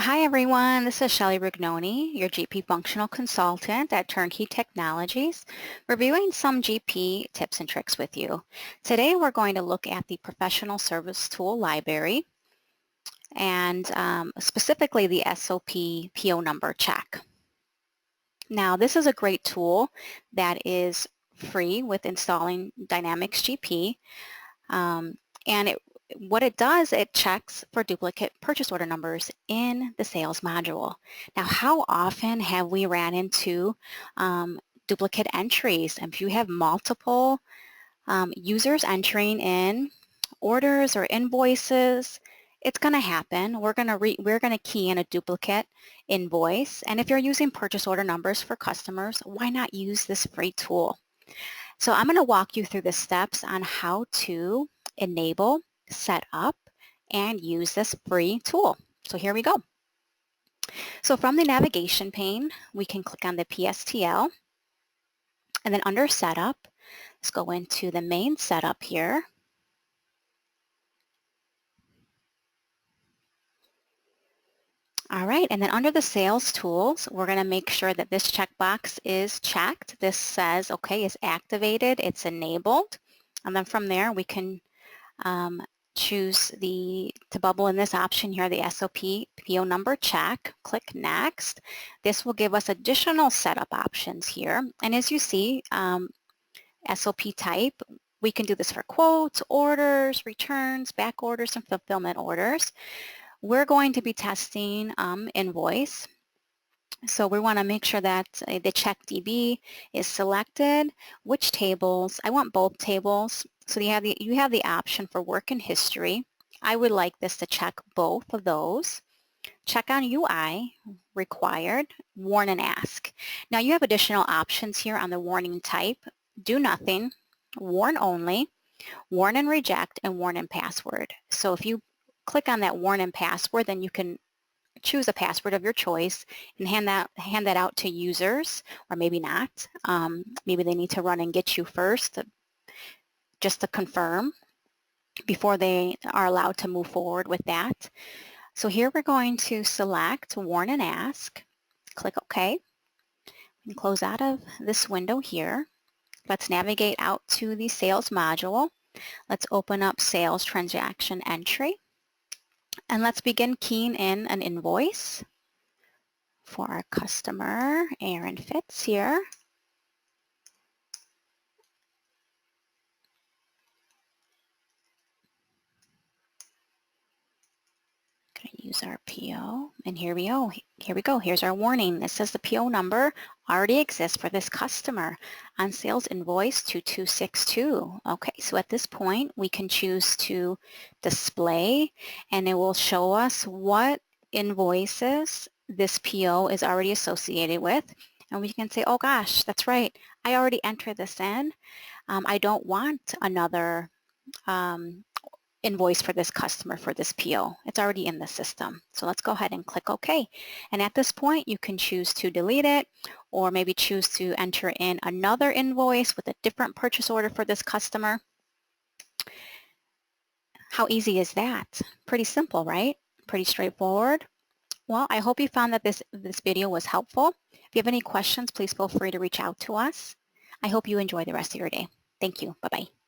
Hi everyone, this is Shelly Rugnone, your GP functional consultant at Turnkey Technologies, reviewing some GP tips and tricks with you. Today we're going to look at the Professional Service Tool Library and specifically the SOP PO number check. Now this is a great tool that is free with installing Dynamics GP, and what it does, it checks for duplicate purchase order numbers in the sales module. Now, how often have we ran into duplicate entries? And if you have multiple users entering in orders or invoices, it's going to happen. We're going to key in a duplicate invoice. And if you're using purchase order numbers for customers, why not use this free tool? So I'm going to walk you through the steps on how to enable, set up, and use this free tool. So here we go. So from the navigation pane, we can click on the PSTL, and then under Setup, let's go into the main setup here. All right, and then under the sales tools, we're going to make sure that this checkbox is checked. This says, okay, it's activated, it's enabled. And then from there, we can choose to bubble in this option here, the SOP PO number check, click next. This will give us additional setup options here. And as you see, SOP type, we can do this for quotes, orders, returns, back orders, and fulfillment orders. We're going to be testing invoice. So we want to make sure that the check DB is selected. Which tables? I want both tables. So you have the option for work and history. I would like this to check both of those. Check on UI, required, warn and ask. Now you have additional options here on the warning type. Do nothing, warn only, warn and reject, and warn and password. So if you click on that warn and password, then you can choose a password of your choice and hand that out to users, or maybe not. Maybe they need to run and get you first just to confirm before they are allowed to move forward with that. So here we're going to select warn and ask, click OK, and close out of this window here. Let's navigate out to the sales module. Let's open up sales transaction entry. And let's begin keying in an invoice for our customer, Aaron Fitz here. Going to use our PO, and here we go. Here's our warning. It says the PO number already exists for this customer on sales invoice 2262. Okay, so at this point, we can choose to display, and it will show us what invoices this PO is already associated with. And we can say, oh gosh, that's right. I already entered this in. I don't want another invoice for this customer for this PO. It's already in the system. So let's go ahead and click OK. And at this point, you can choose to delete it, or maybe choose to enter in another invoice with a different purchase order for this customer. How easy is that? Pretty simple, right? Pretty straightforward. Well, I hope you found that this video was helpful. If you have any questions, please feel free to reach out to us. I hope you enjoy the rest of your day. Thank you. Bye-bye.